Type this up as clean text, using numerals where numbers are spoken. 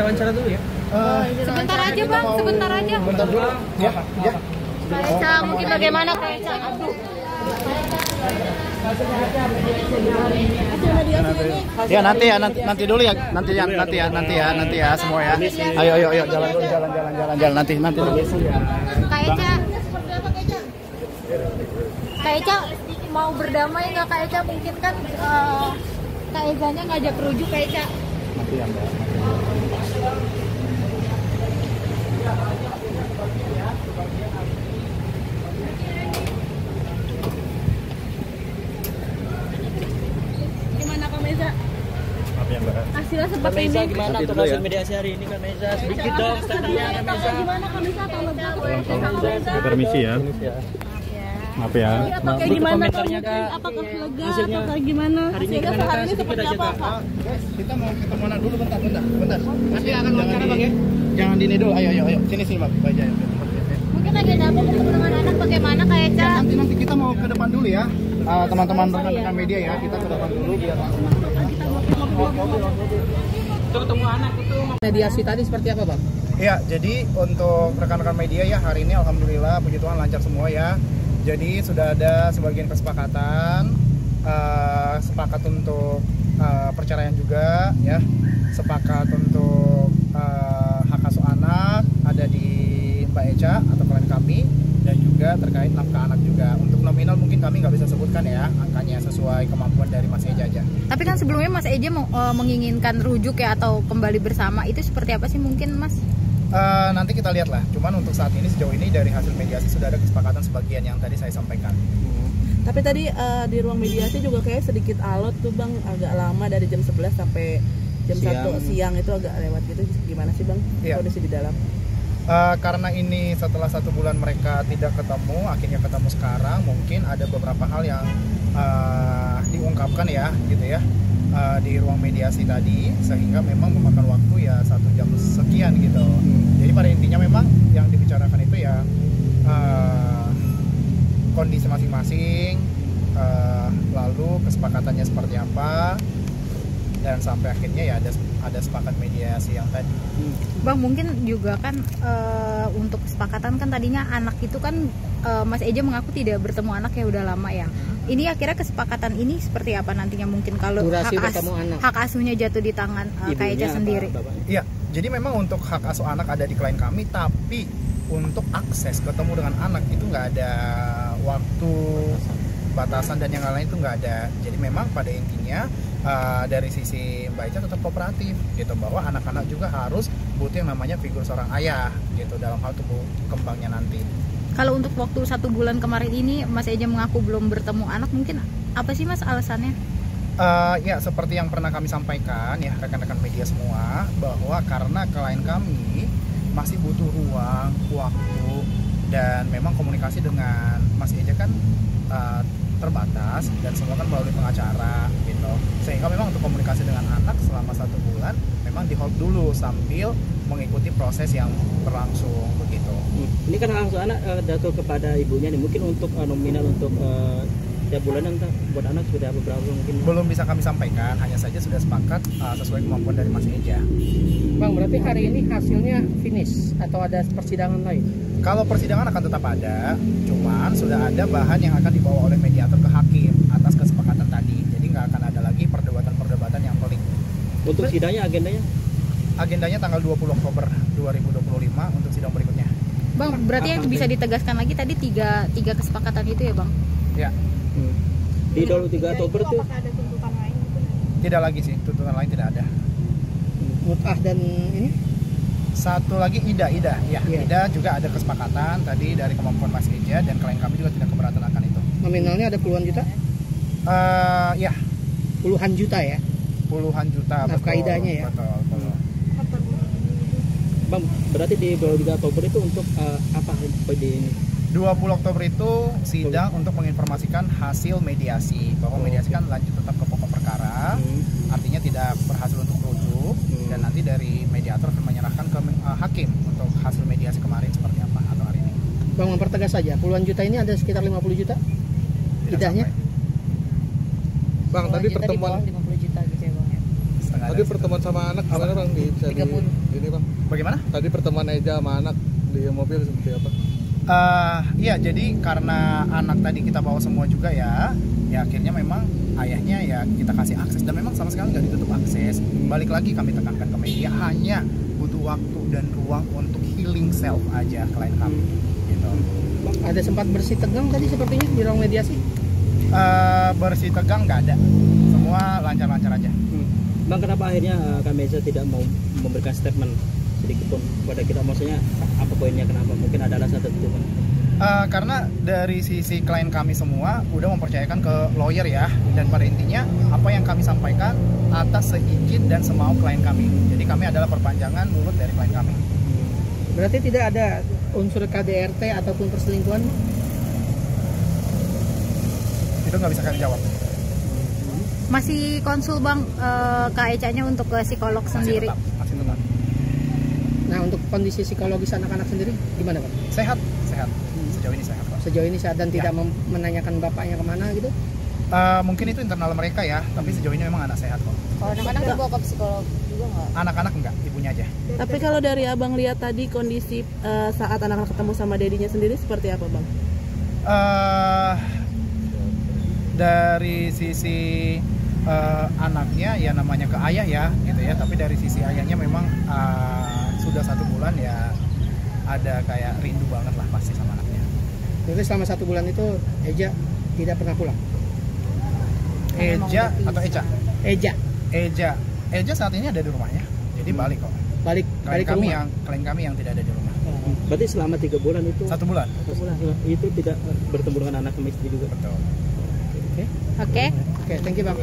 kita wawancara dulu ya. Sebentar aja bang, sebentar aja. Bentar dulu. Ya, ya. Kak Eca, mungkin bagaimana Kak Eca? Ya nanti dulu ya, nanti ya semua ya. Ayo jalan nanti dulu. Kak Eca, Kak Eca mau berdamai nggak Kak Eca? Mungkin kan Kak Ecanya ngajak rujuk Kak Eca. Nanti ya Mbak. Gimana Kak Meza? Apa yang Mbak? Hasilnya seperti ini. Gimana untuk hasil mediasi hari ini Kak Meza? Sedikit dong statementnya Kak Meza. Gimana Kak Meza? Tolong Permisi ya. Maaf ya. Apakah gimana komentarnya, Kak? Apakah lega? Hasilnya Apakah gimana? hari ini Hasilnya gimana, Kak? sehari ini Sedikit seperti aja, apa Kak. Kak? Kita mau ketemuan dulu bentar. Nanti akan wawancara Bang ya. Jangan dini dulu. Ayo. Sini Bang. Baik aja. Mungkin agenda apa ketemu dengan anak bagaimana Kak Eca? Nanti kita mau ke depan dulu ya. Teman-teman rekan media ya, kita ke depan dulu biar langsung. Untuk ketemu anak itu mediasi tadi seperti apa Bang? Ya, jadi untuk rekan-rekan media ya hari ini alhamdulillah puji Tuhan lancar semua ya. Jadi sudah ada sebagian kesepakatan, sepakat untuk perceraian juga ya, sepakat untuk hak asuh anak ada di Mbak Eca atau klien kami, dan juga terkait nafkah anak juga. Untuk nominal mungkin kami nggak bisa sebutkan ya angkanya, sesuai kemampuan dari Mas Eja aja. Tapi kan sebelumnya Mas Eja menginginkan rujuk ya atau kembali bersama, itu seperti apa sih mungkin Mas? Nanti kita lihat lah. Cuman untuk saat ini sejauh ini dari hasil mediasi sudah ada kesepakatan sebagian yang tadi saya sampaikan. Tapi tadi di ruang mediasi juga kayak sedikit alot tuh Bang, agak lama dari jam 11 sampai jam 1 siang itu agak lewat gitu. Gimana sih Bang kondisi di dalam? Karena ini setelah 1 bulan mereka tidak ketemu, akhirnya ketemu sekarang, mungkin ada beberapa hal yang diungkapkan ya gitu ya di ruang mediasi tadi, sehingga memang memakan waktu ya 1 jam sekian gitu. Jadi pada intinya memang yang dibicarakan itu ya kondisi masing-masing, lalu kesepakatannya seperti apa, dan sampai akhirnya ya ada sepakat mediasi yang tadi. Bang, mungkin juga kan untuk kesepakatan kan tadinya anak itu kan Mas Eja mengaku tidak bertemu anak ya udah lama ya. Ini akhirnya kesepakatan ini seperti apa nantinya mungkin kalau hak asuhnya jatuh di tangan Kak Eja sendiri? Iya, jadi memang untuk hak asuh anak ada di klien kami, tapi untuk akses ketemu dengan anak itu nggak ada waktu batasan dan yang lain itu nggak ada. Jadi memang pada intinya dari sisi Mbak Eca tetap kooperatif gitu, bahwa anak-anak juga harus butuh yang namanya figur seorang ayah gitu dalam hal tumbuh kembangnya nanti. Kalau untuk waktu 1 bulan kemarin ini Mas Eja mengaku belum bertemu anak, mungkin apa sih Mas alasannya? Ya seperti yang pernah kami sampaikan ya rekan-rekan media semua, bahwa karena klien kami masih butuh ruang, waktu, dan memang komunikasi dengan Mas Eja kan terbatas dan semua kan melalui pengacara gitu, sehingga memang untuk komunikasi dengan anak selama 1 bulan memang di hold dulu sambil mengikuti proses yang berlangsung begitu. Ini kan langsung anak jatuh kepada ibunya nih, mungkin untuk nominal untuk tiap bulanan buat anak sudah beberapa mungkin belum bisa kami sampaikan, hanya saja sudah sepakat sesuai kemampuan dari Mas Eja. Bang, berarti hari ini hasilnya finish atau ada persidangan lain? Kalau persidangan akan tetap ada, cuman sudah ada bahan yang akan dibawa oleh mediator ke hakim atas kesepakatan tadi. Jadi nggak akan ada lagi perdebatan-perdebatan yang pelik. Untuk sidangnya agendanya? Agendanya tanggal 20 Oktober 2025 untuk sidang berikutnya. Bang, berarti yang bisa ditegaskan lagi tadi tiga kesepakatan itu ya Bang? Ya. Di 23 Oktober tuh apakah ada tuntutan lain gitu? Tidak lagi sih, tuntutan lain tidak ada. Mut'ah dan ini? Satu lagi Ida ya. Ida juga ada kesepakatan tadi dari kemampuan Mas Eja, dan klien kami juga tidak keberatan akan itu. Nominalnya ada puluhan juta? Ya. Puluhan juta ya? Puluhan juta. Nafkah idahnya ya? Betul. Bang, berarti di 23 Oktober itu untuk apa ini? 20 Oktober itu sidang untuk menginformasikan hasil mediasi, bahwa mediasi kan lanjut tetap ke pokok perkara, artinya tidak berhasil untuk rujuk, dan nanti dari mediator akan menyerahkan ke hakim untuk hasil mediasi kemarin seperti apa atau hari ini. Bang, mempertegas saja, puluhan juta ini ada sekitar 50 juta idahnya? Bang, tadi pertemuan 50 juta gitu ya Bang ya? Tadi pertemuan sama anak gimana bang? Bisa di ini bang? Bagaimana? Tadi pertemuan Eja sama anak di mobil seperti apa? Iya, jadi karena anak tadi kita bawa semua juga ya akhirnya memang ayahnya ya kita kasih akses dan memang sama sekali nggak ditutup akses. Balik lagi kami tekankan ke media, hanya butuh waktu dan ruang untuk healing self aja klien kami. Gitu. Ada sempat bersih tegang tadi sepertinya di ruang mediasi? Bersih tegang nggak ada, semua lancar-lancar aja. Bang, kenapa akhirnya Kak Meza tidak mau memberikan statement sedikit pun kepada kita, maksudnya apa poinnya, kenapa? Mungkin ada alasan tertentu kan? Karena dari sisi klien kami semua udah mempercayakan ke lawyer ya, dan pada intinya apa yang kami sampaikan atas seizin dan semau klien kami. Jadi kami adalah perpanjangan mulut dari klien kami. Berarti tidak ada unsur KDRT ataupun perselingkuhan? Itu nggak bisa kami jawab. Masih konsul Bang Kak Eca-nya untuk ke psikolog sendiri? Masih tetap. Nah, untuk kondisi psikologis anak-anak sendiri gimana Bang? Sehat. Sejauh ini sehat, Pak. Sejauh ini sehat dan tidak menanyakan bapaknya kemana gitu? Mungkin itu internal mereka ya, tapi sejauh ini memang anak sehat kok. Kalau anak-anak dibawa ke psikolog juga nggak? Anak-anak enggak, ibunya aja. Tapi kalau dari abang lihat tadi kondisi saat anak-anak ketemu sama dedinya sendiri seperti apa bang? Dari sisi anaknya ya namanya ke ayah ya gitu ya, tapi dari sisi ayahnya memang sudah 1 bulan ya ada kayak rindu banget lah pasti sama anaknya. Jadi selama 1 bulan itu Eja tidak pernah pulang? Eja atau Eca? Eja saat ini ada di rumahnya, jadi balik kok. Balik ke rumah? Klien kami yang tidak ada di rumah. Berarti selama 3 bulan itu 1 bulan. itu tidak bertemu dengan anak sama istri juga? Betul. Oke. Oke, thank you Bang.